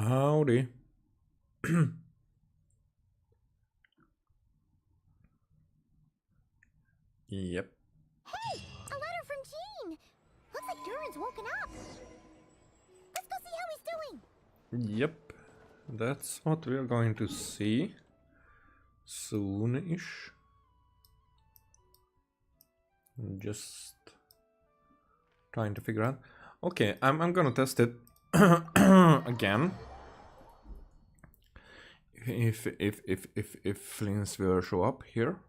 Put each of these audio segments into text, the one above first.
Howdy. Yep. Hey! A letter from Gene! Looks like Durin's woken up. Let's go see how he's doing. Yep. That's what we're going to see soon-ish. Just trying to figure out. Okay, I'm gonna test it again. If Flynn's will show up here.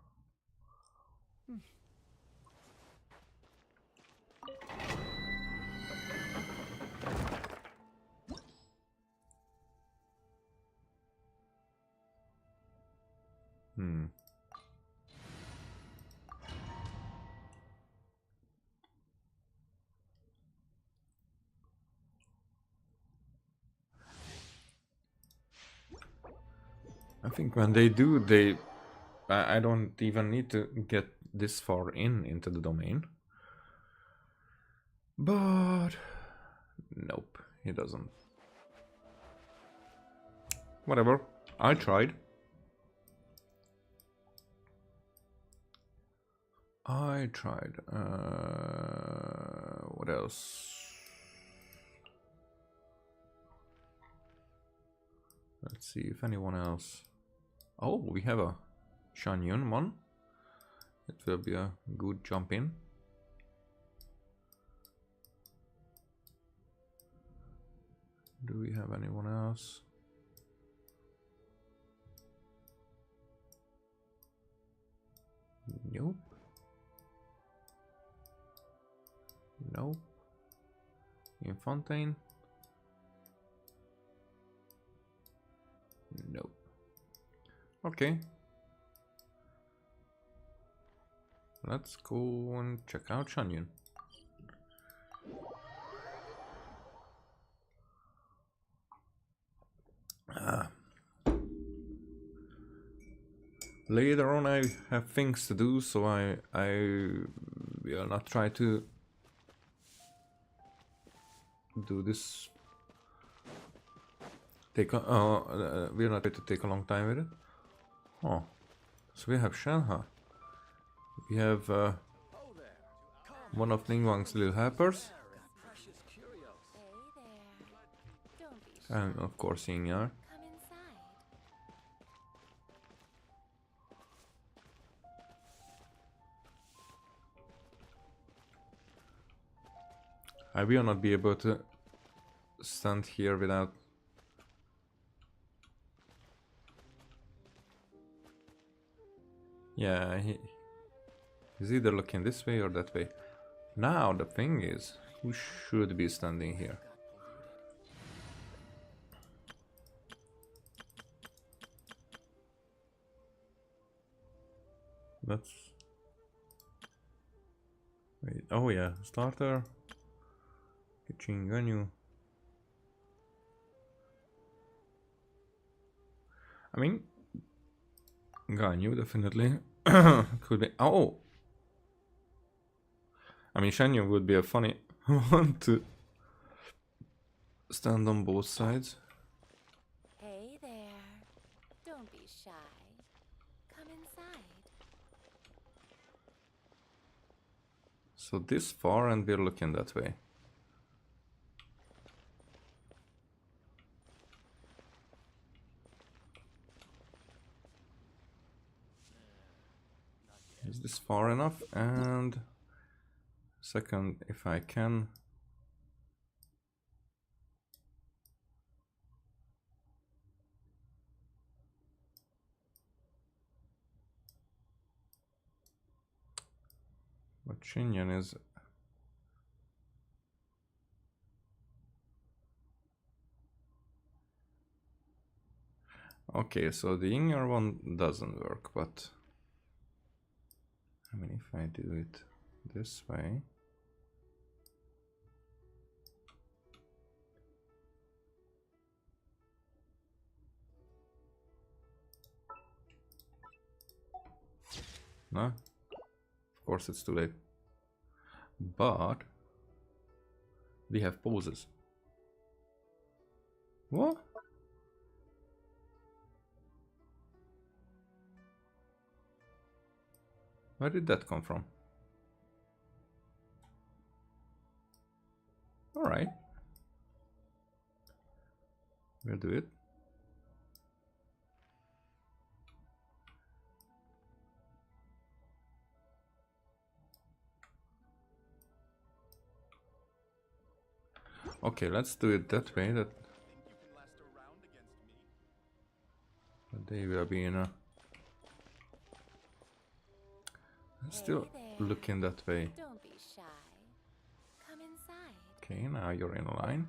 I think when they do, I don't even need to get this far into the domain. But nope, he doesn't. Whatever, I tried. What else? Let's see if anyone else. Oh, we have a Shanyun one. It will be a good jump in. Do we have anyone else? Nope. Nope. In Fontaine? Nope. Okay. Let's go and check out Shanyun. Later on I have things to do, so I will not try to do this. We're not going to take a long time with it. Oh, so we have Shanha. We have one of Ningwang's little helpers. And of course Yingyar. I will not be able to stand here without. Yeah, he's either looking this way or that way. Now the thing is, who should be standing here? That's... Wait, oh yeah, starter. Kitchen Ganyu. I mean, Ganyu definitely could be. Oh! I mean, Shanyu would be a funny one to stand on both sides. Hey there. Don't be shy. Come inside. So this far and we're looking that way. Is this far enough? And second, if I can. But Shinyan is. Okay, so the Yingyar one doesn't work, but I mean, if I do it this way. No, of course it's too late. But we have poses. What? Where did that come from? Alright. We'll do it. Okay, let's do it that way. That they will be in a... Still looking that way. Don't be shy. Come inside. Okay, now you're in line.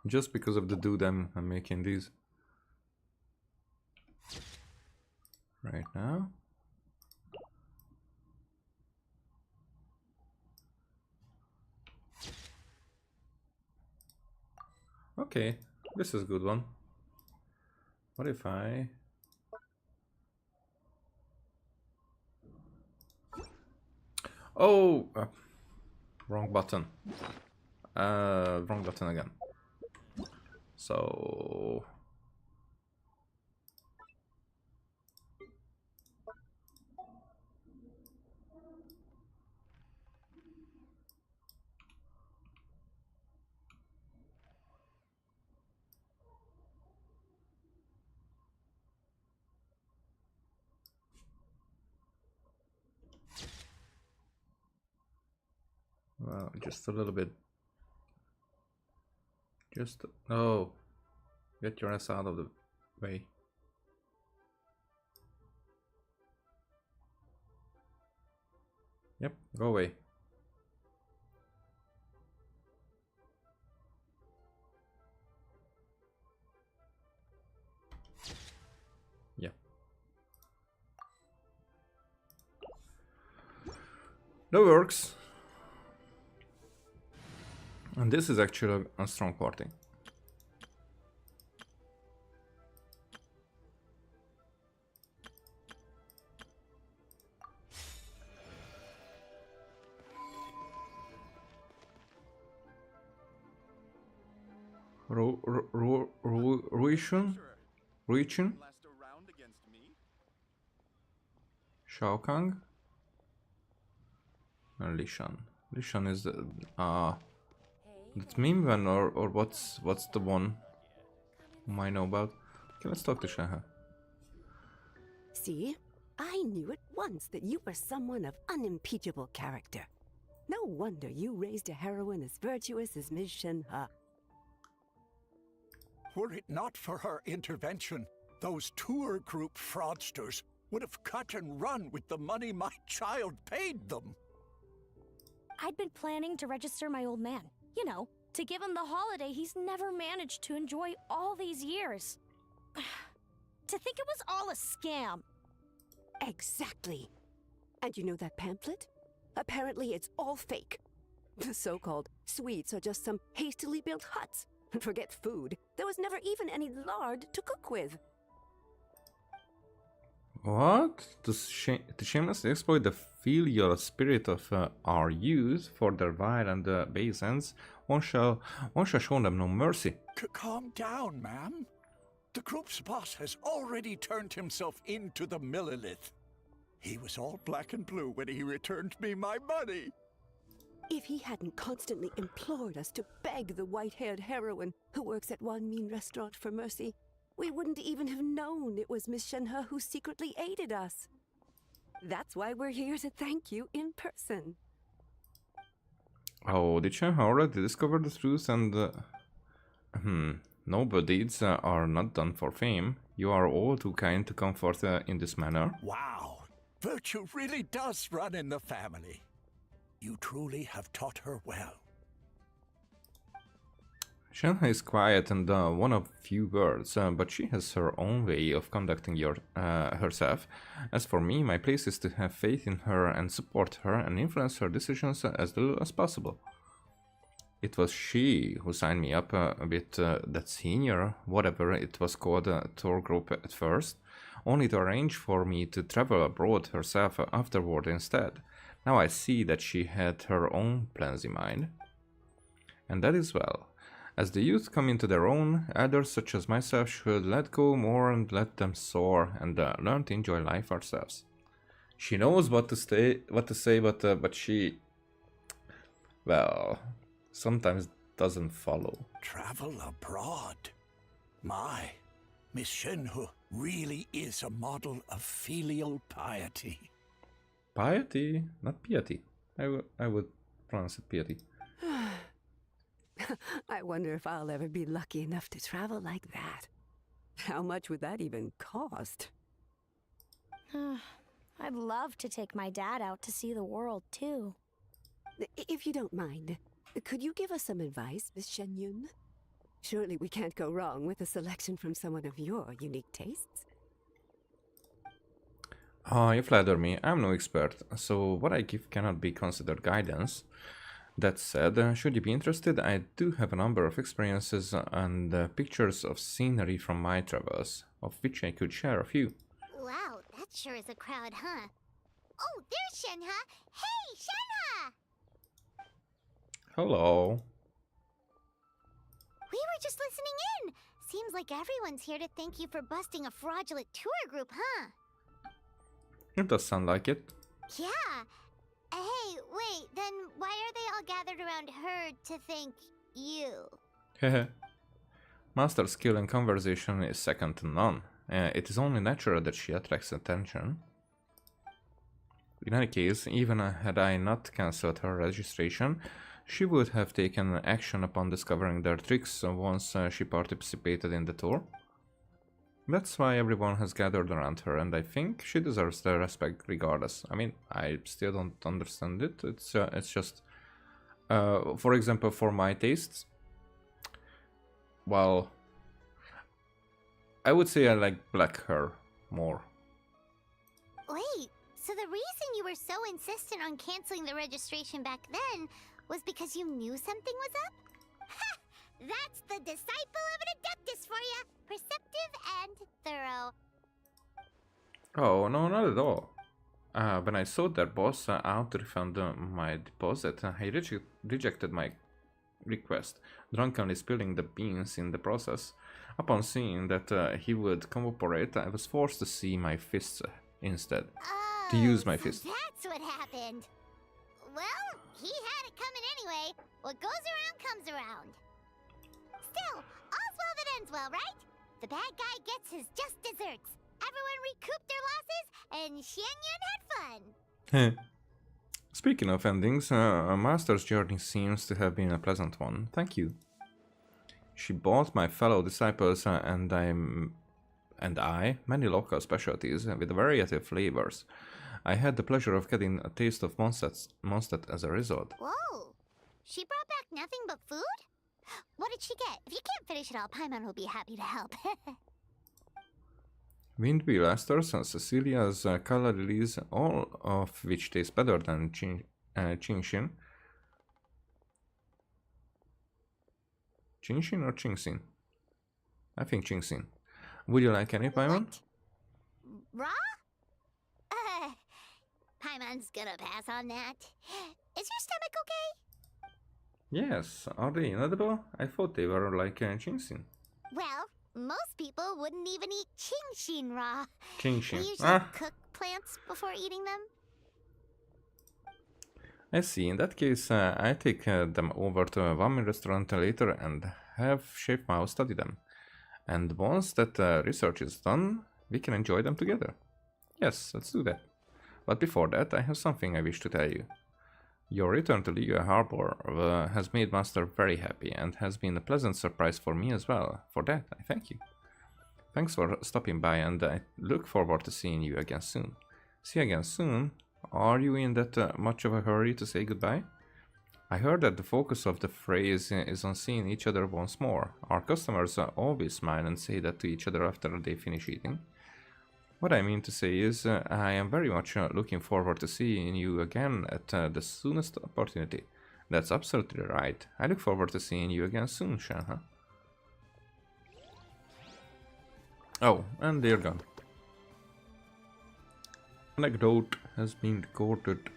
Just because of the dude I'm making these right now. Okay, this is a good one. What if I... Oh! Wrong button. Wrong button again. So... Well, just a little bit. Just... Oh! Get your ass out of the way. Yep, go away. Yeah. That works. And this is actually a strong party. Ruichin? Shao Kahn? And Lishan. Lishan is the that's Mingwen or what's the one whom I know about? Okay, let's talk to Shaha. See, I knew at once that you were someone of unimpeachable character. No wonder you raised a heroine as virtuous as Ms. Shenhe. Were it not for her intervention, those tour group fraudsters would have cut and run with the money my child paid them. I'd been planning to register my old man. You know, to give him the holiday he's never managed to enjoy all these years. To think it was all a scam. Exactly. And you know that pamphlet? Apparently it's all fake. The so-called sweets are just some hastily built huts. And forget food. There was never even any lard to cook with. What? To shamelessly exploit the filial spirit of our youth for their vile and base ends, one shall show them no mercy. Calm down, ma'am. The group's boss has already turned himself into the Millilith. He was all black and blue when he returned me my money. If he hadn't constantly implored us to beg the white-haired heroine who works at one mean restaurant for mercy, we wouldn't even have known it was Miss Shenhe who secretly aided us. That's why we're here to thank you in person. Oh, did Shenhe already discover the truth and... Noble deeds are not done for fame. You are all too kind to comfort in this manner. Wow, virtue really does run in the family. You truly have taught her well. Shenhe is quiet and one of few words, but she has her own way of conducting herself. As for me, my place is to have faith in her and support her and influence her decisions as little as possible. It was she who signed me up with that senior, whatever it was called, tour group at first, only to arrange for me to travel abroad herself afterward instead. Now I see that she had her own plans in mind. And that is well. As the youth come into their own, elders such as myself should let go more and let them soar and learn to enjoy life ourselves. She knows what to say, but she, well, sometimes doesn't follow. Travel abroad. My, Miss Shenhe really is a model of filial piety. Piety, not piety. I would pronounce it piety. I wonder if I'll ever be lucky enough to travel like that. How much would that even cost? I'd love to take my dad out to see the world, too. If you don't mind, could you give us some advice, Miss Shenyun? Surely we can't go wrong with a selection from someone of your unique tastes. You flatter me, I'm no expert, so what I give cannot be considered guidance. That said, should you be interested, I do have a number of experiences and pictures of scenery from my travels, of which I could share a few. Wow, that sure is a crowd, huh? Oh, there's Shenhe! Hey, Shenhe! Hello. We were just listening in. Seems like everyone's here to thank you for busting a fraudulent tour group, huh? It does sound like it. Yeah. Hey, wait, then why are they all gathered around her to thank you? Hehe. Master skill in conversation is second to none. It is only natural that she attracts attention. In any case, even had I not cancelled her registration, she would have taken action upon discovering their tricks once she participated in the tour. That's why everyone has gathered around her, and I think she deserves their respect regardless. I mean, I still don't understand it. It's just, for example, for my tastes, well, I would say I like black hair more. Wait, so the reason you were so insistent on canceling the registration back then was because you knew something was up? Ha! That's the disciple of an adeptus for ya! Perceptive and thorough. Oh, no, not at all. When I saw their boss out to refund my deposit, he rejected my request, drunkenly spilling the beans in the process. Upon seeing that he would cooperate, I was forced to see my fists instead. To use my fists. So that's what happened. Well, he had it coming anyway. What goes around comes around. Still, all's well that ends well, right? The bad guy gets his just desserts. Everyone recouped their losses, and Xianyun had fun. Speaking of endings, Master's journey seems to have been a pleasant one. Thank you. She bought my fellow disciples and I many local specialties with a variety of flavors. I had the pleasure of getting a taste of Mondstadt as a result. Whoa! She brought back nothing but food? What did she get? If you can't finish it all, Paimon will be happy to help. Windwheel Esters and Cecilia's Calla Lilies, all of which taste better than Genshin. Genshin or Genshin? I think Genshin. Would you like any, Paimon? Raw? Paimon's gonna pass on that. Is your stomach okay? Yes, are they inedible? I thought they were like Genshin. Well, most people wouldn't even eat Qingshin raw. Qingshin. We usually cook plants before eating them. I see. In that case, I take them over to a ramen restaurant later and have Chef Mao study them. And once that research is done, we can enjoy them together. Yes, let's do that. But before that, I have something I wish to tell you. Your return to Liga Harbor has made Master very happy and has been a pleasant surprise for me as well. For that, I thank you. Thanks for stopping by, and I look forward to seeing you again soon. See you again soon? Are you in that much of a hurry to say goodbye? I heard that the focus of the phrase is on seeing each other once more. Our customers always smile and say that to each other after they finish eating. What I mean to say is, I am very much looking forward to seeing you again at the soonest opportunity. That's absolutely right. I look forward to seeing you again soon, Shanha. Oh, and they're gone. Anecdote has been recorded.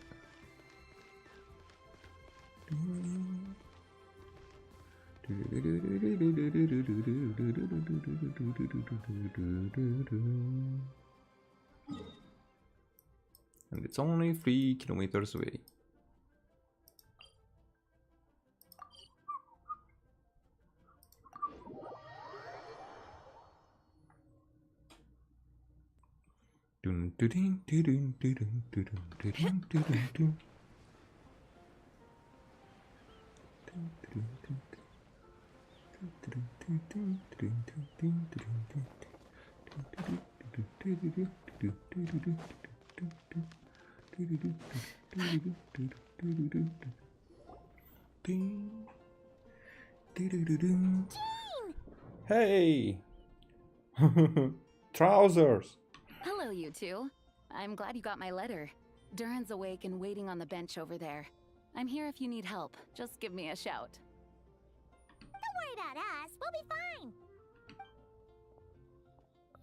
And it's only 3 kilometers away. Hey! Trousers! Hello, you two. I'm glad you got my letter. Durin's awake and waiting on the bench over there. I'm here if you need help. Just give me a shout. Don't worry about us. We'll be fine.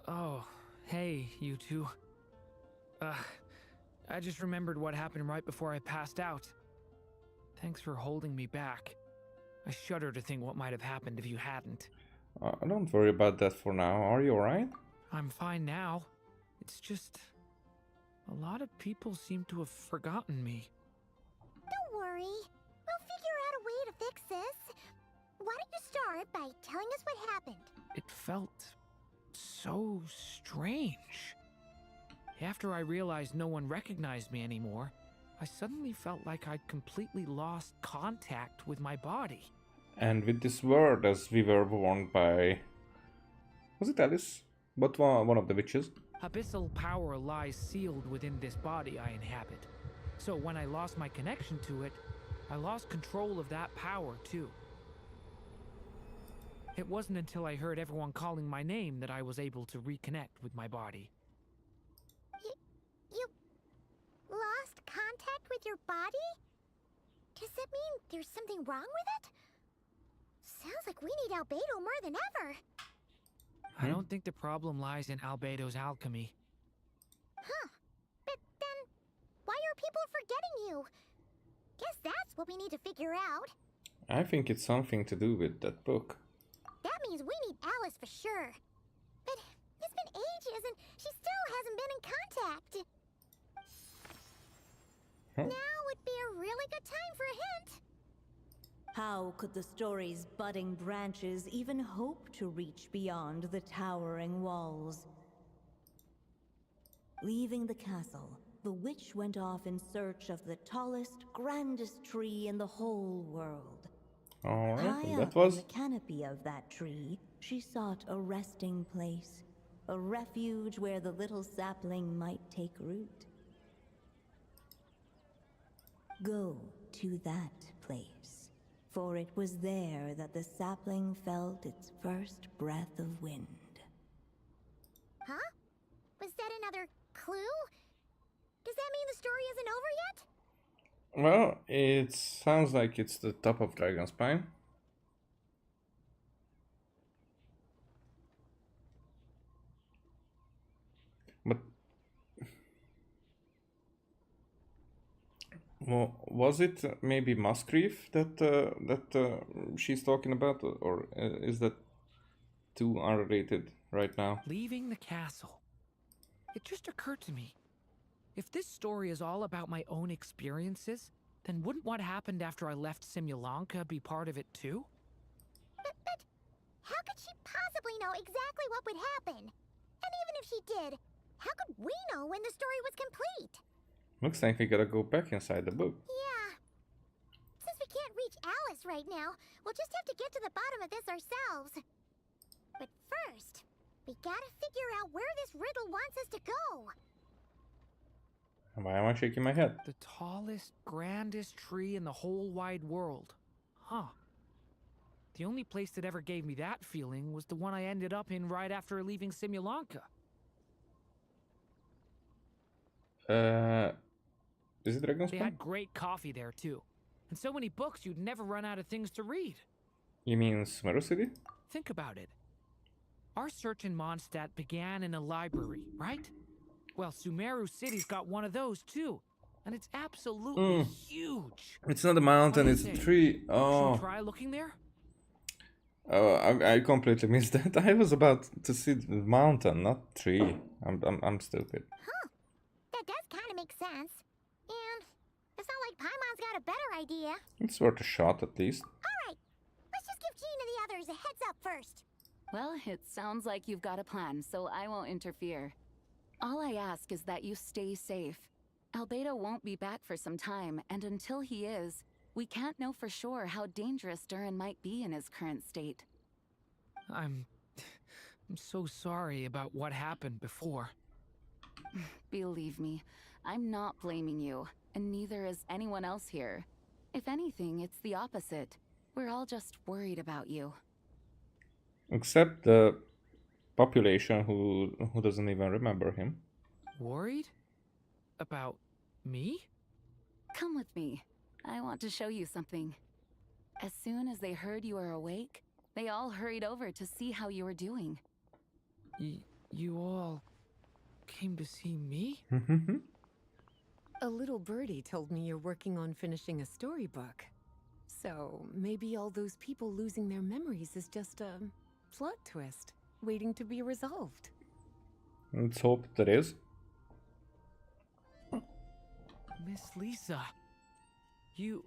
Oh, hey, you two. I just remembered what happened right before I passed out. Thanks for holding me back. I shudder to think what might have happened if you hadn't. Don't worry about that for now. Are you alright? I'm fine now. It's just... a lot of people seem to have forgotten me. Don't worry. We'll figure out a way to fix this. Why don't you start by telling us what happened? It felt so strange. After I realized no one recognized me anymore, I suddenly felt like I'd completely lost contact with my body. And with this world, as we were warned by... was it Alice? But one of the witches. Abyssal power lies sealed within this body I inhabit. So when I lost my connection to it, I lost control of that power too. It wasn't until I heard everyone calling my name that I was able to reconnect with my body. You lost contact with your body? Does that mean there's something wrong with it? Sounds like we need Albedo more than ever. I don't think the problem lies in Albedo's alchemy. Huh. But then, why are people forgetting you? Guess that's what we need to figure out. I think it's something to do with that book. That means we need Alice for sure. But it's been ages and she still hasn't been in contact. Now would be a really good time for a hint. How could the story's budding branches even hope to reach beyond the towering walls? Leaving the castle, the witch went off in search of the tallest, grandest tree in the whole world. Alright, High and that up was... in the canopy of that tree, she sought a resting place, a refuge where the little sapling might take root. Go to that place, for it was there that the sapling felt its first breath of wind. Huh? Was that another clue? Does that mean the story isn't over yet? Well, it sounds like it's the top of Dragonspine. But... well, was it maybe Musgrave that she's talking about? Or is that too unrelated right now? Leaving the castle. It just occurred to me. If this story is all about my own experiences, then wouldn't what happened after I left Simulanka be part of it too? But how could she possibly know exactly what would happen? And even if she did, how could we know when the story was complete? Looks like we gotta go back inside the book. Yeah. Since we can't reach Alice right now, we'll just have to get to the bottom of this ourselves. But first, we gotta figure out where this riddle wants us to go. Why am I shaking my head? The tallest, grandest tree in the whole wide world. Huh. The only place that ever gave me that feeling was the one I ended up in right after leaving Simulanka. Is it They Dragonspine? had great coffee there too. and so many books you'd never run out of things to read. You mean Sumeru City? Think about it. Our search in Mondstadt began in a library, right? Well, Sumeru City's got one of those too, and it's absolutely huge. It's not a mountain, What it's do a you think? tree. Should Oh. we try looking there? Oh, I completely missed that. I was about to see the mountain, not tree. I'm stupid. That does kind of make sense. And it's not like Paimon's got a better idea. It's worth a shot at least. Alright, let's just give Jean and the others a heads up first. Well, it sounds like you've got a plan, so I won't interfere. All I ask is that you stay safe. Albedo won't be back for some time, and until he is, we can't know for sure how dangerous Durin might be in his current state. I'm so sorry about what happened before. Believe me, I'm not blaming you, and neither is anyone else here. If anything, it's the opposite. We're all just worried about you. Except the population who doesn't even remember him. Worried? About me? Come with me. I want to show you something. As soon as they heard you were awake, they all hurried over to see how you were doing. You all came to see me? A little birdie told me you're working on finishing a storybook. So maybe all those people losing their memories is just a plot twist waiting to be resolved. Let's hope there is. Miss Lisa, you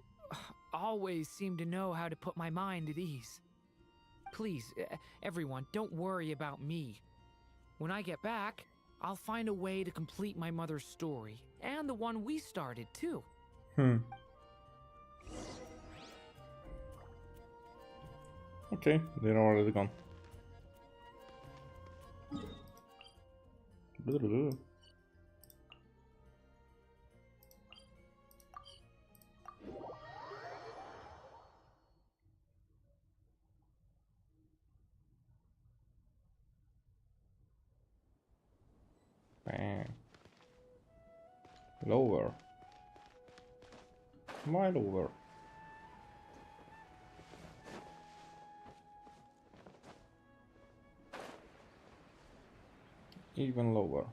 always seem to know how to put my mind at ease. Please, everyone, don't worry about me. When I get back, I'll find a way to complete my mother's story, and the one we started, too. Okay, they're already gone. Bang. Lower. My lower. Even lower.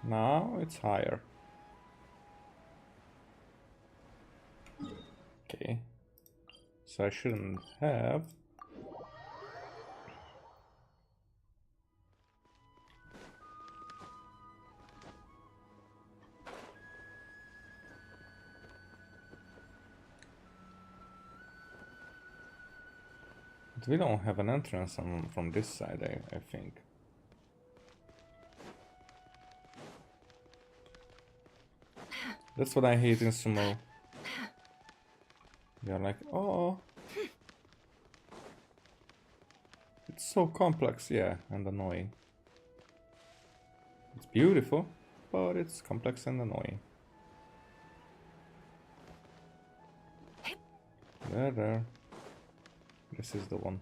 Now it's higher. Okay. So I shouldn't have. But we don't have an entrance from this side, I think. That's what I hate in sumo. You're like, oh, it's so complex, yeah, and annoying. It's beautiful, but it's complex and annoying. There. This is the one.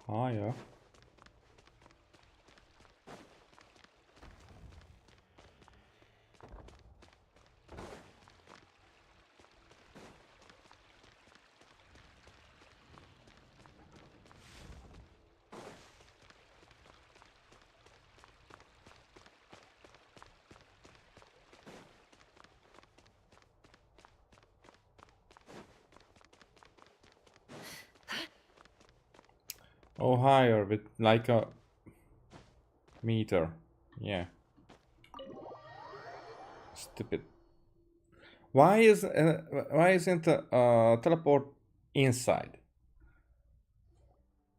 Higher. Oh, higher with like a meter. Yeah. Stupid. Why isn't teleport inside?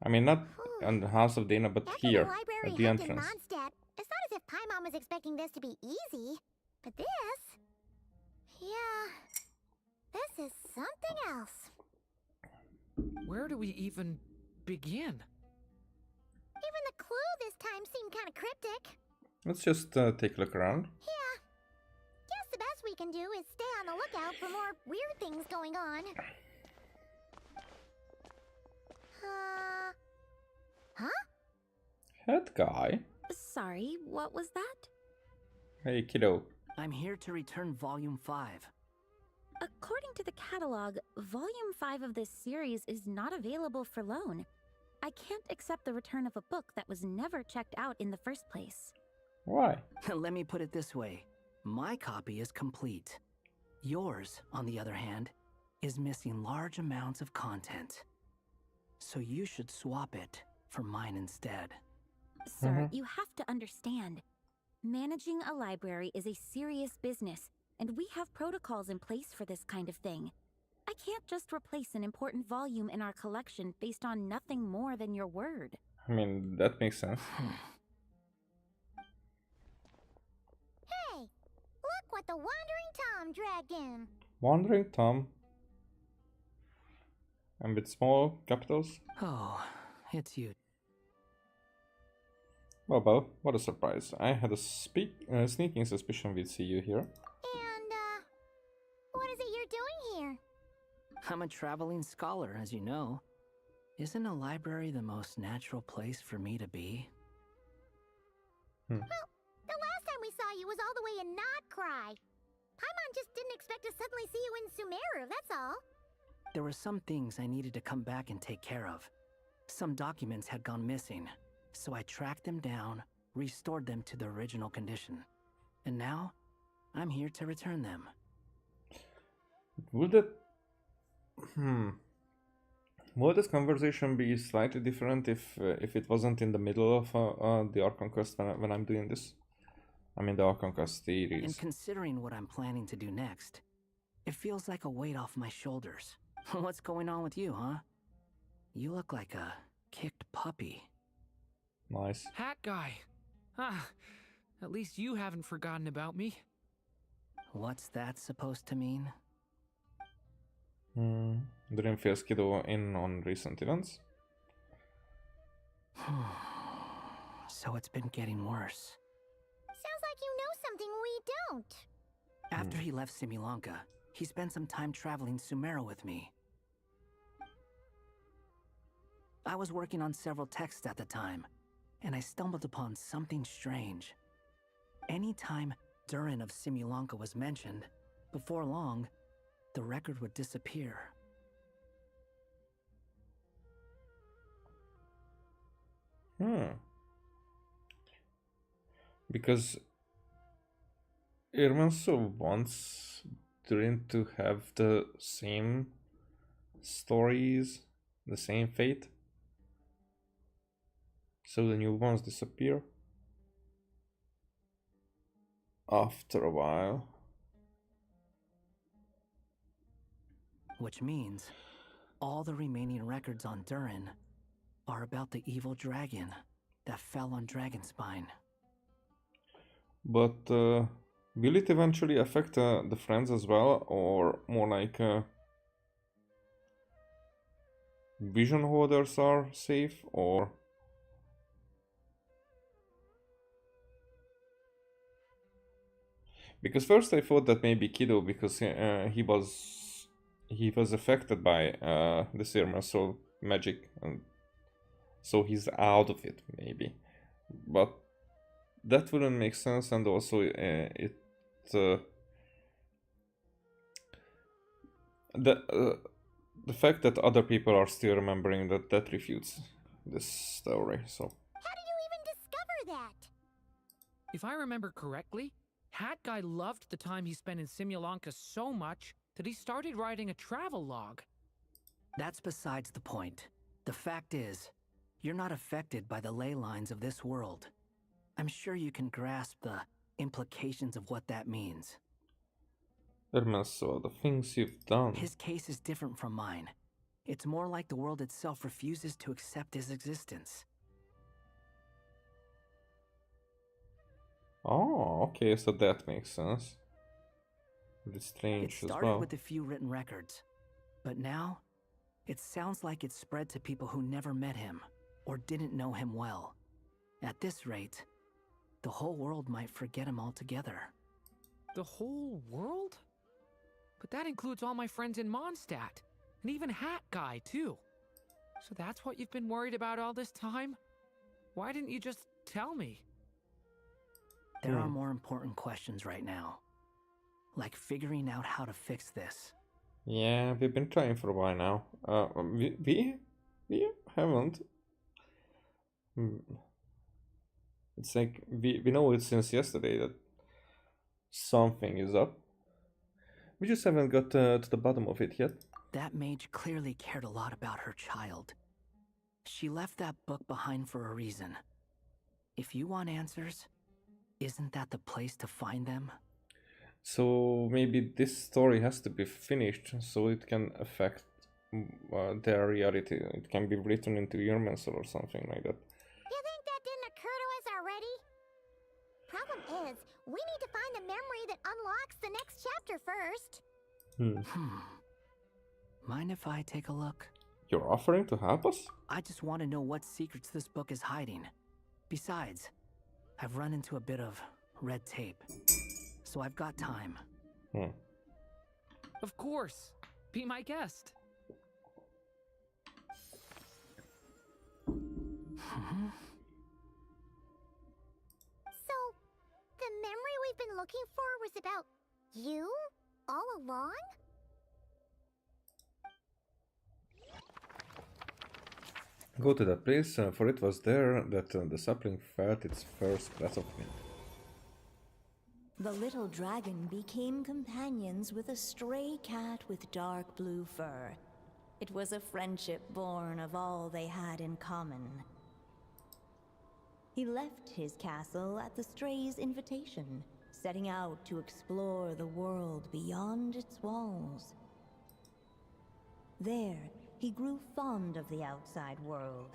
I mean, not on the House of Dana, but After here the library at the hacked in entrance. Mondstadt, it's not as if Paimon was expecting this to be easy. But this... Yeah... This is something else. Where do we even begin? Even the clue this time seemed kind of cryptic. Let's just take a look around. Yeah. Guess the best we can do is stay on the lookout for more weird things going on. Huh? Head guy. Sorry, what was that? Hey, kiddo. I'm here to return Volume 5. According to the catalog, Volume 5 of this series is not available for loan. I can't accept the return of a book that was never checked out in the first place. Why? Let me put it this way. My copy is complete. Yours, on the other hand, is missing large amounts of content. So you should swap it for mine instead. Sir, you have to understand. Managing a library is a serious business, and we have protocols in place for this kind of thing. I can't just replace an important volume in our collection based on nothing more than your word. I mean, that makes sense. Hey, look what the Wandering Tom dragged in. Wandering Tom. And with small capitals. Oh, it's you. Well, what a surprise. I had a sneaking suspicion we'd see you here. And, what is it you're doing here? I'm a traveling scholar, as you know. Isn't a library the most natural place for me to be? Well, the last time we saw you was all the way in Nodcry. Paimon just didn't expect to suddenly see you in Sumeru, that's all. There were some things I needed to come back and take care of. Some documents had gone missing, so I tracked them down, restored them to their original condition. And now, I'm here to return them. Would this conversation be slightly different if it wasn't in the middle of the Ark Conquest when I'm doing this? I mean the Ark Conquest series. And considering what I'm planning to do next, it feels like a weight off my shoulders. What's going on with you, huh? You look like a kicked puppy. Nice. Hat guy. Ah, at least you haven't forgotten about me. What's that supposed to mean? Durin fills kiddo in on recent events. So it's been getting worse. Sounds like you know something we don't. After he left Simulanka, he spent some time traveling Sumeru with me. I was working on several texts at the time, and I stumbled upon something strange. Anytime Durin of Simulanka was mentioned, before long, the record would disappear. Because Irmanso wants Durin to have the same stories, the same fate. So the new ones disappear after a while. Which means all the remaining records on Durin are about the evil dragon that fell on Dragonspine. But will it eventually affect the friends as well, or more like vision holders are safe, or because first I thought that maybe Kiddo, because he was affected by the Serum Soul magic, and so he's out of it maybe, but that wouldn't make sense, and also the fact that other people are still remembering that refutes this story. So How did you even discover that? If I remember correctly, Hat Guy loved the time he spent in Simulanka so much that he started writing a travel log. That's besides the point. The fact is, you're not affected by the ley lines of this world. I'm sure you can grasp the implications of what that means. so the things you've done. His case is different from mine. It's more like the world itself refuses to accept his existence. Oh, okay, so that makes sense. It's It strange as started well. with a few written records, but now it sounds like it's spread to people who never met him or didn't know him well. At this rate, the whole world might forget him altogether. The whole world? But that includes all my friends in Mondstadt, and even Hat Guy, too. So that's what you've been worried about all this time? Why didn't you just tell me? There are more important questions right now, like figuring out how to fix this. Yeah, we've been trying for a while now. We haven't. Hmm. It's like we know it since yesterday that something is up. We just haven't got to the bottom of it yet. That mage clearly cared a lot about her child. She left that book behind for a reason. If you want answers, isn't that the place to find them? So maybe this story has to be finished so it can affect their reality. It can be written into humans or something like that. You think that didn't occur to us already? Problem is, we need to find the memory that unlocks the next chapter first. Mind if I take a look? You're offering to help us? I just want to know what secrets this book is hiding. Besides, I've run into a bit of red tape, so I've got time. Of course. Be my guest. So, the memory we've been looking for was about you all along? Go to that place, for it was there that the sapling felt its first breath of wind. The little dragon became companions with a stray cat with dark blue fur. It was a friendship born of all they had in common. He left his castle at the stray's invitation, setting out to explore the world beyond its walls. There, he grew fond of the outside world,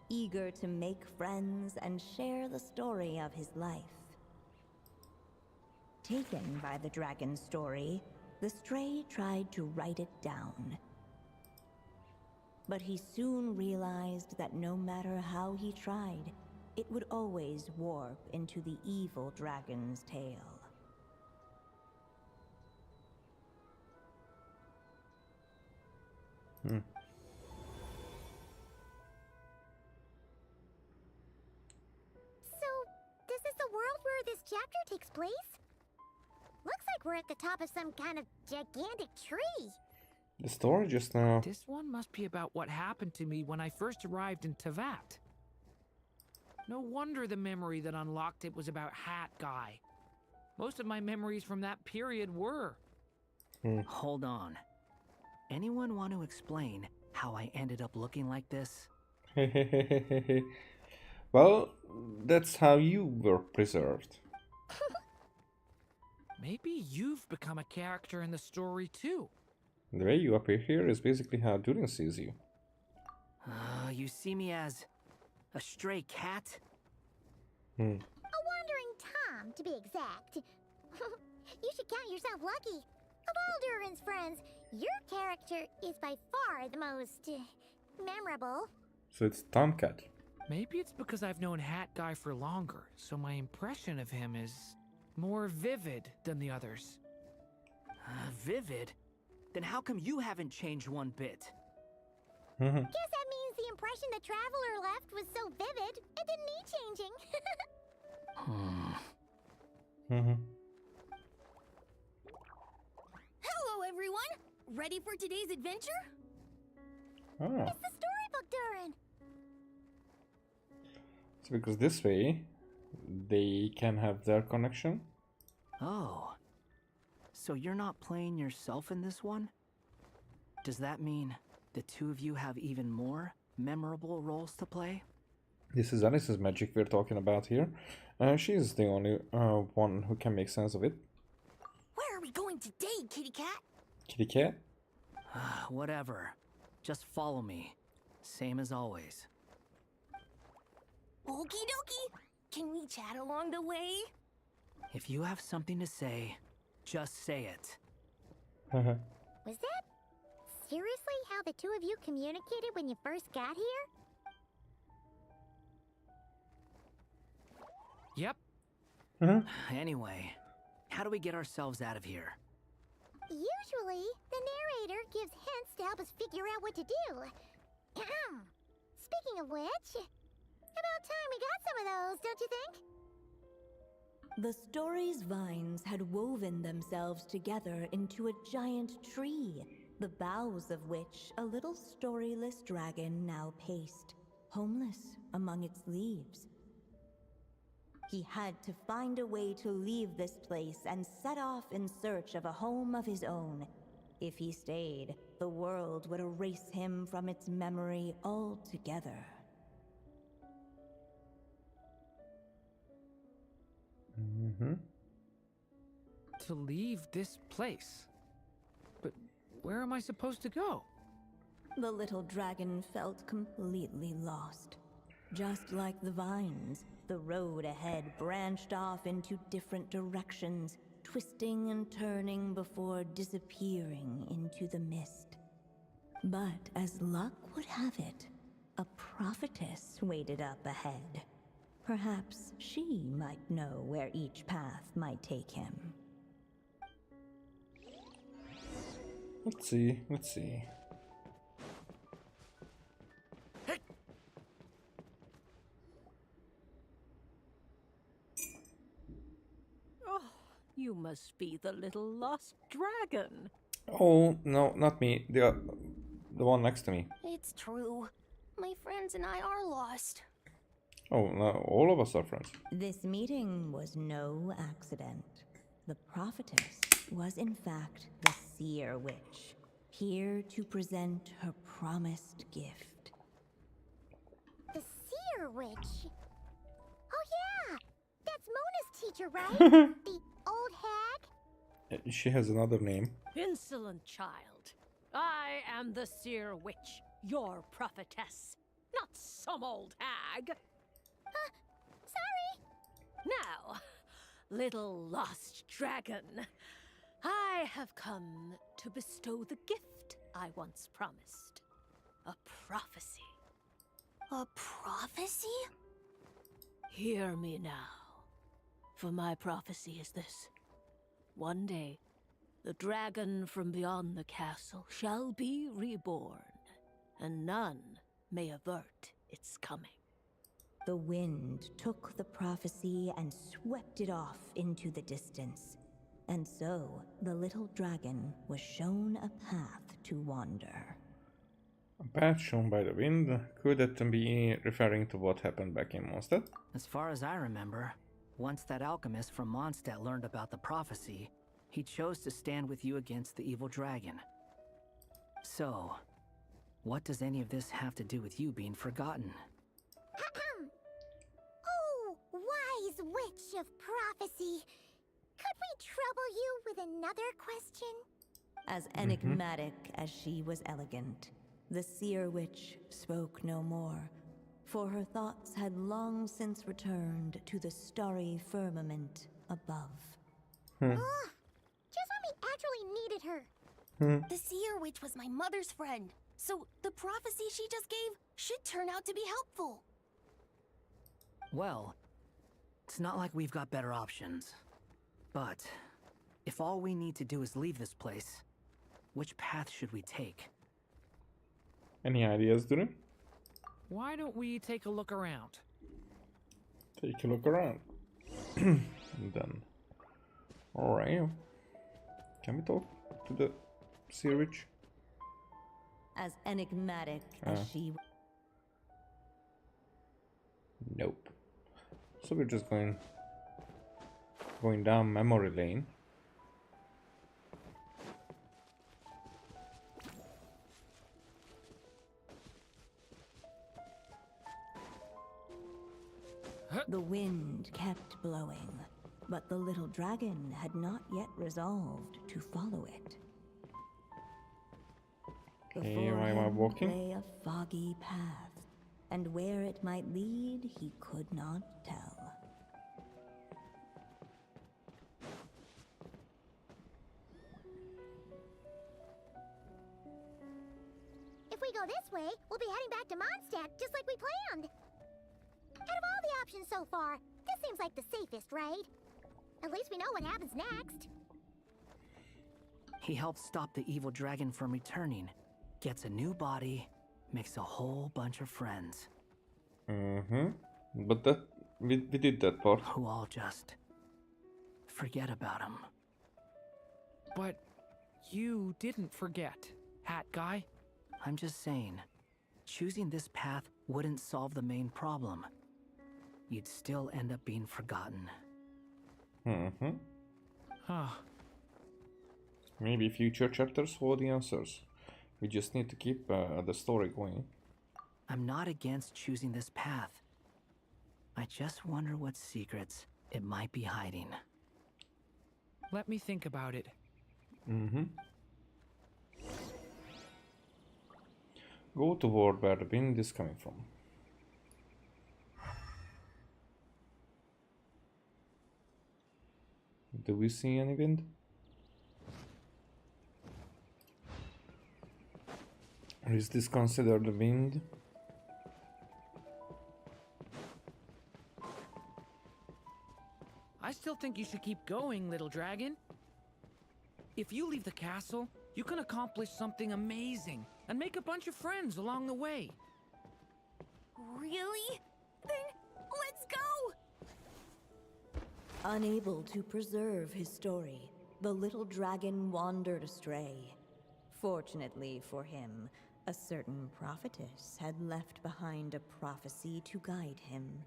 eager to make friends and share the story of his life. Taken by the dragon's story, the stray tried to write it down. But he soon realized that no matter how he tried, it would always warp into the evil dragon's tale. So, this is the world where this chapter takes place? Looks like we're at the top of some kind of gigantic tree. The story just now. This one must be about what happened to me when I first arrived in Tevat. No wonder the memory that unlocked it was about Hat Guy. Most of my memories from that period were. Hold on. Anyone want to explain how I ended up looking like this? Well, that's how you were preserved. Maybe you've become a character in the story too. The way you appear here is basically how Durin sees you. You see me as a stray cat? A wandering Tom, to be exact. You should count yourself lucky. Of all Durin's friends, your character is by far the most memorable. So it's Tomcat. Maybe it's because I've known Hat Guy for longer, so my impression of him is more vivid than the others. Vivid? Then how come you haven't changed one bit? Guess that means the impression the traveler left was so vivid, it didn't need changing. Hello, everyone! Ready for today's adventure? Oh, It's the storybook, Durin. so because this way they can have their connection. Oh. So you're not playing yourself in this one? Does that mean the two of you have even more memorable roles to play? This is Alice's magic we're talking about here. She's the only one who can make sense of it. Where are we going today, kitty cat? Kitty cat? Whatever. Just follow me. Same as always. Okie dokie! Can we chat along the way? If you have something to say, just say it. Was that seriously how the two of you communicated when you first got here? Yep. Anyway, how do we get ourselves out of here? Usually, the narrator gives hints to help us figure out what to do. Speaking of which, about time we got some of those, don't you think? The story's vines had woven themselves together into a giant tree, the boughs of which a little storyless dragon now paced, homeless among its leaves. He had to find a way to leave this place and set off in search of a home of his own. If he stayed, the world would erase him from its memory altogether. To leave this place. But where am I supposed to go? The little dragon felt completely lost. Just like the vines, the road ahead branched off into different directions, twisting and turning before disappearing into the mist. But as luck would have it, a prophetess waited up ahead. Perhaps she might know where each path might take him. Let's see, let's see. Oh, you must be the little lost dragon. Oh, no, not me. The one next to me. It's true. My friends and I are lost. Oh, no, all of us are friends. This meeting was no accident. The prophetess was in fact the seer witch, here to present her promised gift. The seer witch. Oh yeah, that's Mona's teacher, right? The old hag? She has another name. Insolent child. I am the seer witch, your prophetess, not some old hag. Sorry. Now, little lost dragon, I have come to bestow the gift I once promised. A prophecy. A prophecy? Hear me now, for my prophecy is this. One day, the dragon from beyond the castle shall be reborn, and none may avert its coming. The wind took the prophecy and swept it off into the distance. And so, the little dragon was shown a path to wander. A path shown by the wind. Could it be referring to what happened back in Mondstadt? As far as I remember, once that alchemist from Mondstadt learned about the prophecy, he chose to stand with you against the evil dragon. So, what does any of this have to do with you being forgotten? Oh, wise witch of prophecy. Could we trouble you with another question? As enigmatic as she was elegant, the seer witch spoke no more, for her thoughts had long since returned to the starry firmament above. Just when we actually needed her. The seer witch was my mother's friend, so the prophecy she just gave should turn out to be helpful. Well, it's not like we've got better options. But, if all we need to do is leave this place, which path should we take? Any ideas, Durin? Why don't we take a look around? Take a look around. Then. Alright. Can we talk to the sea witch? As enigmatic as she... Nope. So we're just going down memory lane. The wind kept blowing, but the little dragon had not yet resolved to follow it. Okay, Before why am I him walking? lay a foggy path, and where it might lead he could not tell. go this way, we'll be heading back to Mondstadt just like we planned. Out of all the options so far, this seems like the safest, right? At least we know what happens next. He helped stop the evil dragon from returning, gets a new body, makes a whole bunch of friends. But that we did that part. Who all just forget about him. But you didn't forget, Hat Guy. I'm just saying, choosing this path wouldn't solve the main problem. You'd still end up being forgotten. Huh. Maybe future chapters for the answers. We just need to keep the story going. I'm not against choosing this path. I just wonder what secrets it might be hiding. Let me think about it. Go toward where the wind is coming from. Do we see any wind? Or is this considered the wind? I still think you should keep going, little dragon. If you leave the castle, you can accomplish something amazing and make a bunch of friends along the way. Really? Then let's go! Unable to preserve his story, the little dragon wandered astray. Fortunately for him, a certain prophetess had left behind a prophecy to guide him.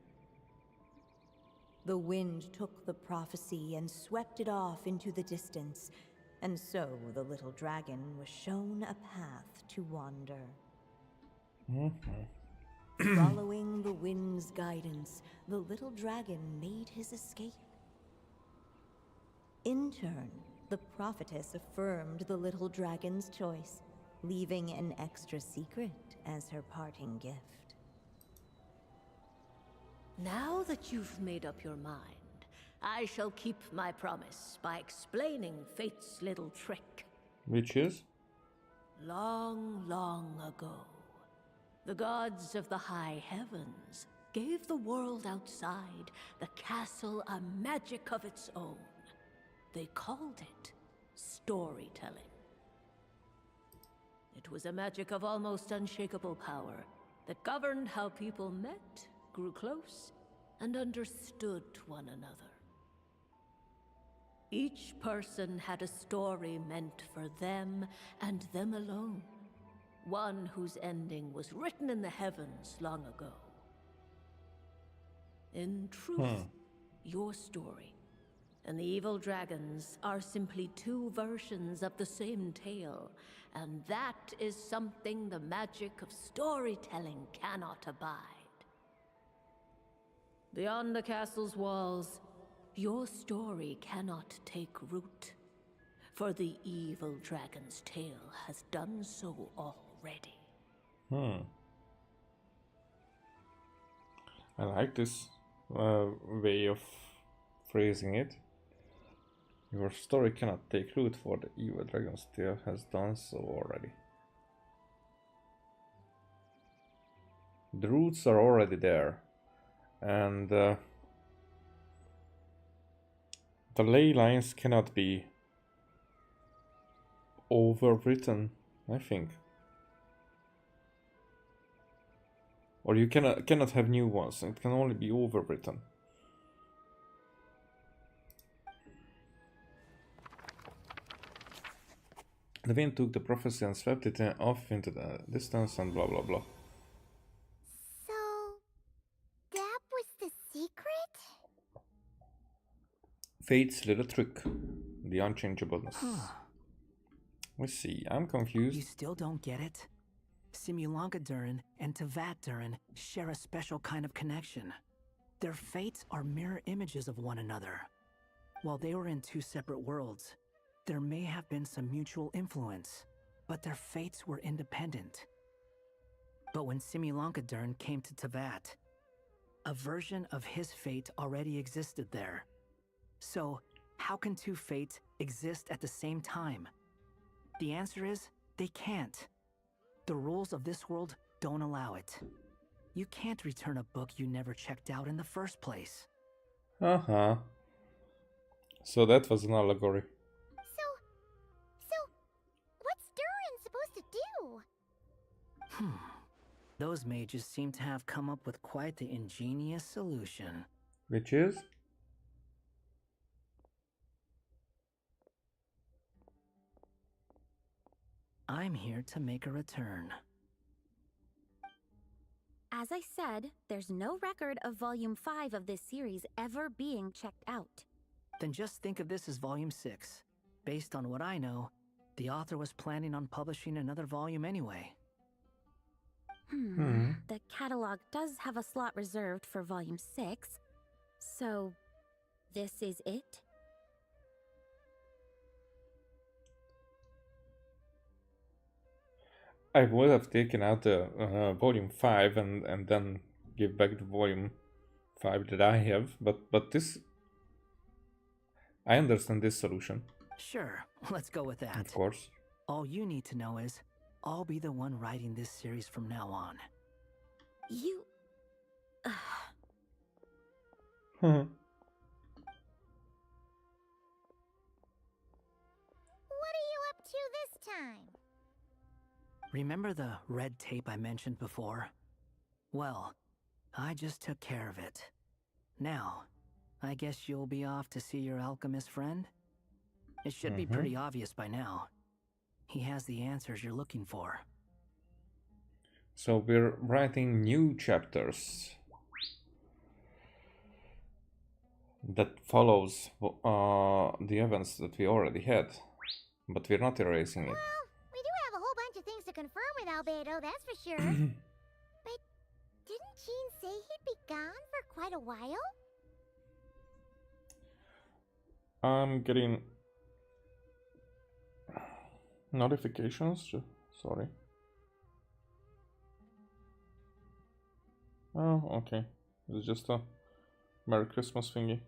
The wind took the prophecy and swept it off into the distance, and so the little dragon was shown a path to wander. Following the wind's guidance, the little dragon made his escape. In turn, the prophetess affirmed the little dragon's choice, leaving an extra secret as her parting gift. Now that you've made up your mind, I shall keep my promise by explaining Fate's little trick. Which is? Long, long ago, the gods of the high heavens gave the world outside the castle a magic of its own. They called it storytelling. It was a magic of almost unshakable power that governed how people met, grew close, and understood one another. Each person had a story meant for them and them alone, one whose ending was written in the heavens long ago. In truth, your story and the evil dragons are simply two versions of the same tale, and that is something the magic of storytelling cannot abide. Beyond the castle's walls, your story cannot take root, for the evil dragon's tale has done so already. I like this way of phrasing it. Your story cannot take root, for the evil dragon's tale has done so already. The roots are already there, and the ley lines cannot be overwritten, I think. Or you cannot have new ones, it can only be overwritten. The wind took the prophecy and swept it off into the distance and blah blah blah. So, that was the secret? Fate's little trick. The unchangeableness. I see, I'm You confused. still don't get it? Simulanka Durin and Tevat Durin share a special kind of connection. Their fates are mirror images of one another. While they were in two separate worlds, there may have been some mutual influence, but their fates were independent. But when Simulanka Durin came to Tevat, a version of his fate already existed there. So, how can two fates exist at the same time? The answer is, they can't. The rules of this world don't allow it. You can't return a book you never checked out in the first place. Uh-huh. So that was an allegory. So, what's Durin supposed to do? Those mages seem to have come up with quite the ingenious solution. Which is? I'm here to make a return. As I said, there's no record of Volume 5 of this series ever being checked out. Then just think of this as Volume 6. Based on what I know, the author was planning on publishing another volume anyway. The catalog does have a slot reserved for Volume 6, so this is it? I would have taken out the volume 5 and then give back the volume 5 that I have, but this... I understand this solution. Sure, let's go with that. Of course. All you need to know is, I'll be the one writing this series from now on. You... What are you up to this time? Remember the red tape I mentioned before? Well, I just took care of it. Now, I guess you'll be off to see your alchemist friend? It should be pretty obvious by now. He has the answers you're looking for. So we're writing new chapters that follows the events that we already had, but we're not erasing it. Well, we do have a whole bunch of things to confirm with Albedo, that's for sure. But didn't Jean say he'd be gone for quite a while? I'm getting notifications. Sorry. Oh, okay. It's just a Merry Christmas thingy.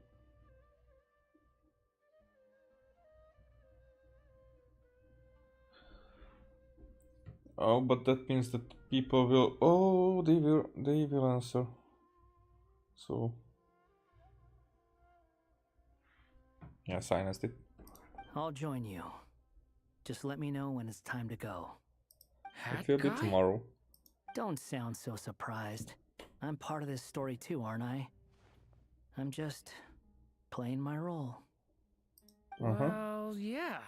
Oh, but that means that people will... Oh, they will answer. So... Yeah, silenced it. I'll join you. Just let me know when it's time to go. It will be tomorrow. Don't sound so surprised. I'm part of this story too, aren't I? I'm just playing my role. Well, yeah.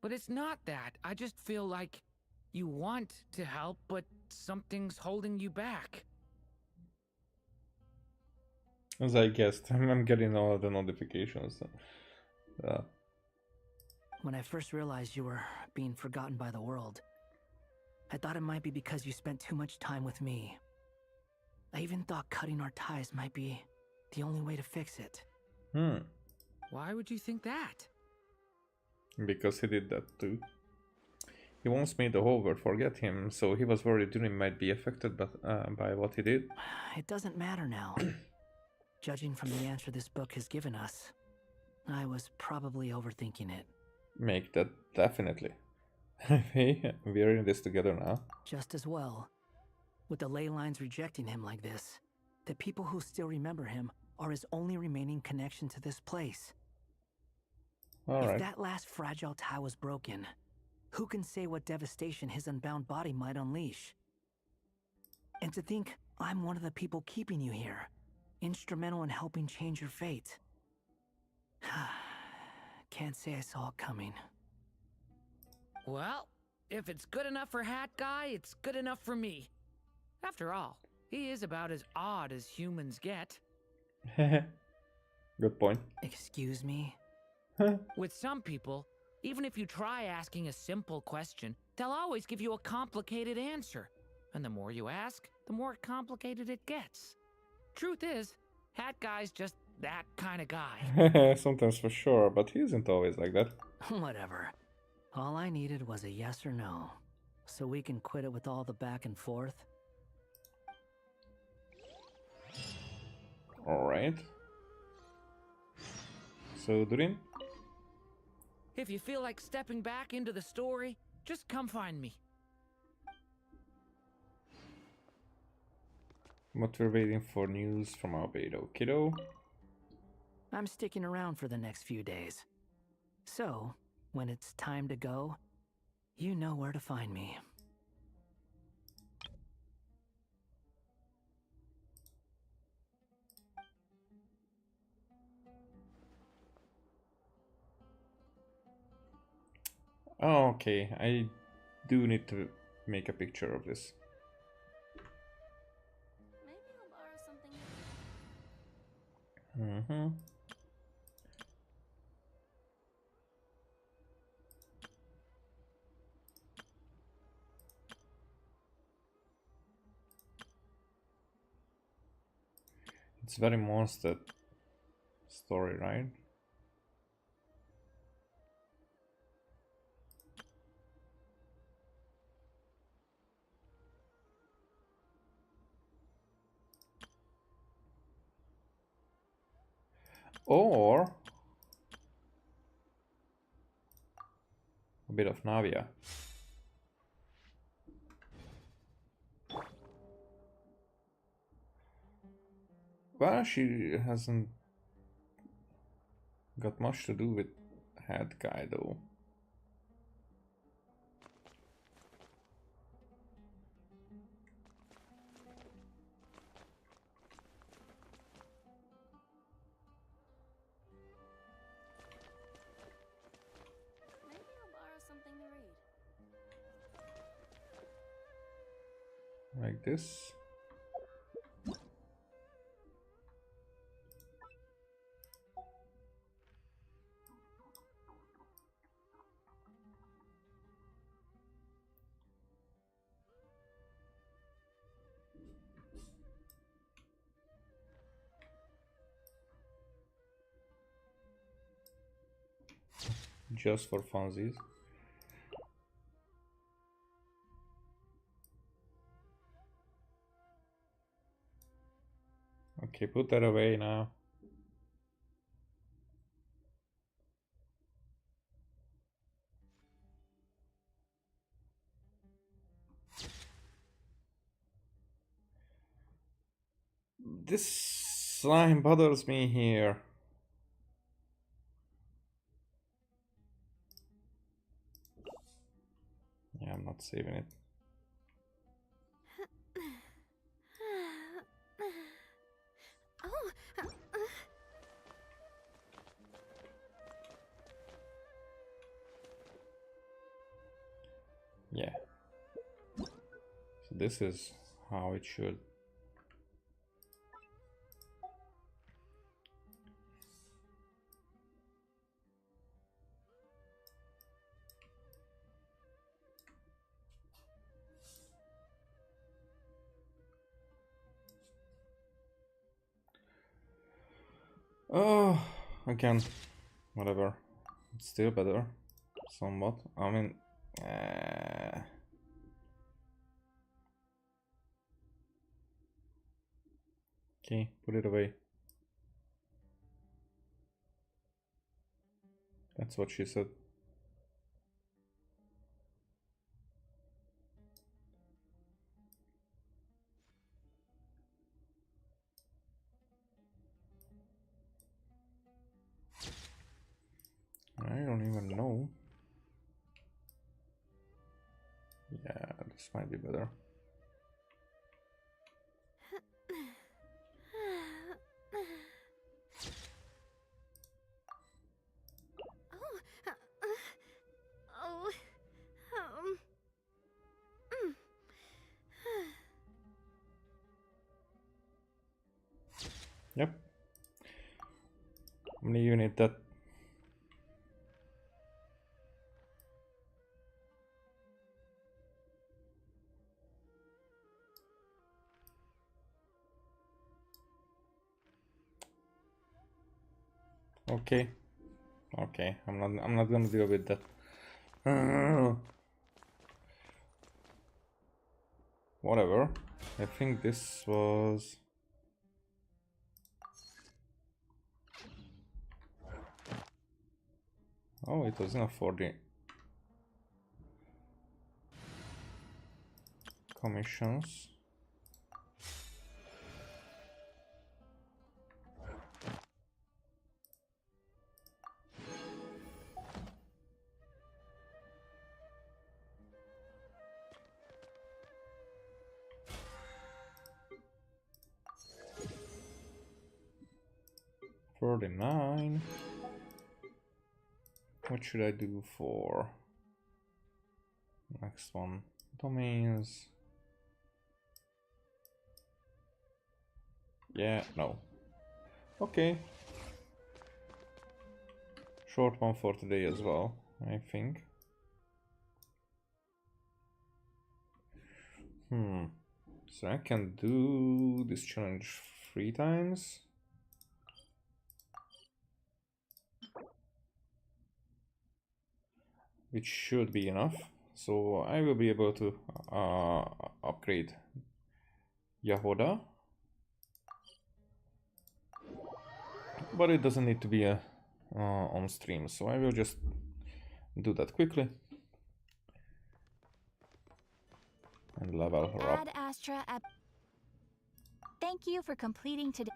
But it's not that. I just feel like you want to help, but something's holding you back. As I guessed, I'm getting all of the notifications. When I first realized you were being forgotten by the world, I thought it might be because you spent too much time with me. I even thought cutting our ties might be the only way to fix it. Why would you think that? Because he did that too. He wants me the whole world forget him, so he was worried Durin might be affected by what he did. It doesn't matter now. Judging from the answer this book has given us, I was probably overthinking it. Make that definitely. Hey, we're in this together now. Just as well. With the ley lines rejecting him like this, the people who still remember him are his only remaining connection to this place. If that last fragile tie was broken, who can say what devastation his unbound body might unleash? And to think I'm one of the people keeping you here, instrumental in helping change your fate. Can't say I saw it coming. Well, if it's good enough for Hat Guy, it's good enough for me. After all, he is about as odd as humans get. Good point. Excuse me? With some people, even if you try asking a simple question, they'll always give you a complicated answer. And the more you ask, the more complicated it gets. Truth is, Hat Guy's just that kind of guy. Sometimes for sure, but he isn't always like that. Whatever. All I needed was a yes or no, so we can quit it with all the back and forth. Alright. So, Durin? If you feel like stepping back into the story, just come find me. But we're waiting for news from Albedo. Kiddo? I'm sticking around for the next few days. So, when it's time to go, you know where to find me. Oh, okay. I do need to make a picture of this. Maybe I'll borrow something. Mm-hmm. It's very monster story, right? Or a bit of Navia. Well, she hasn't got much to do with head guy though. Maybe I'll borrow something to read. Like this. Just for funsies. Okay, put that away now. This slime bothers me here. Yeah, I'm not saving it. Oh, Yeah. So this is how it should. Oh, again, whatever. It's still better, somewhat. I mean, okay, put it away. That's what she said. I don't even know. Yeah, this might be better. oh, um, Yep. I'm gonna unit that. Okay. Okay, I'm not gonna deal with that. Whatever. I think this was oh, it was enough for the commissions. 39. What should I do for next one? Domains. Yeah, no. Okay. Short one for today as well, I think. So I can do this challenge 3 times. Which should be enough. So I will be able to upgrade Yahoda. But it doesn't need to be on stream, so I will just do that quickly. And level her up. Ad Astra Thank you for completing today.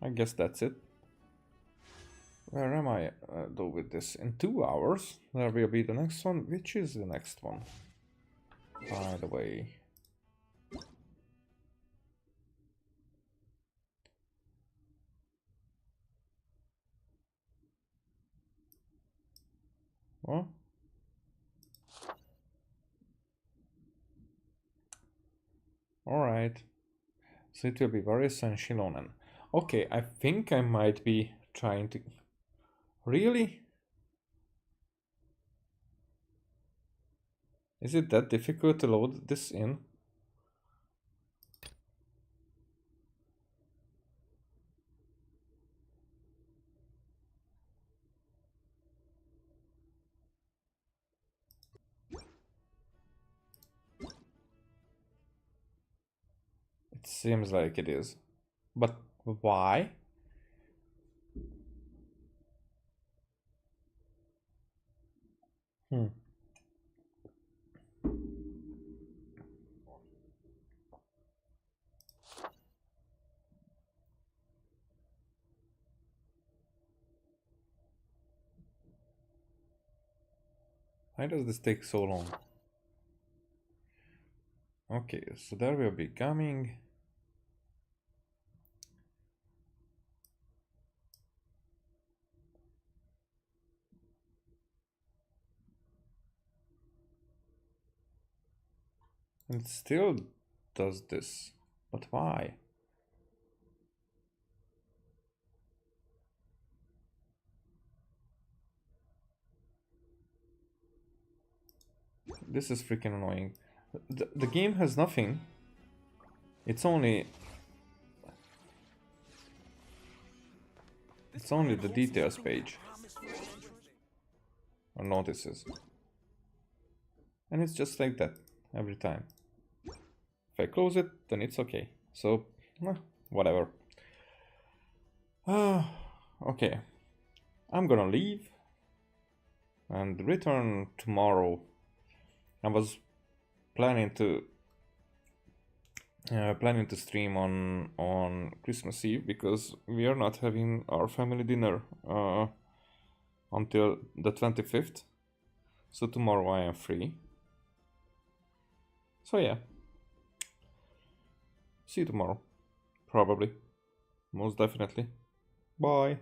I guess that's it. Where am I though with this? In 2 hours there will be the next one. Which is the next one, by the way? What? Alright. So it will be Varys and Shilonen. Okay, I think I might be trying to... Really? Is it that difficult to load this in? It seems like it is. But why? Why does this take so long? Okay, so there will be coming. And it still does this. But why? This is freaking annoying. The game has nothing. It's only the details page. Or notices. And it's just like that every time. If I close it, then it's okay. So, whatever. Okay. I'm gonna leave and return tomorrow. I was planning to stream on Christmas Eve because we are not having our family dinner until the 25th. So tomorrow I am free. So yeah. See you tomorrow. Probably. Most definitely. Bye.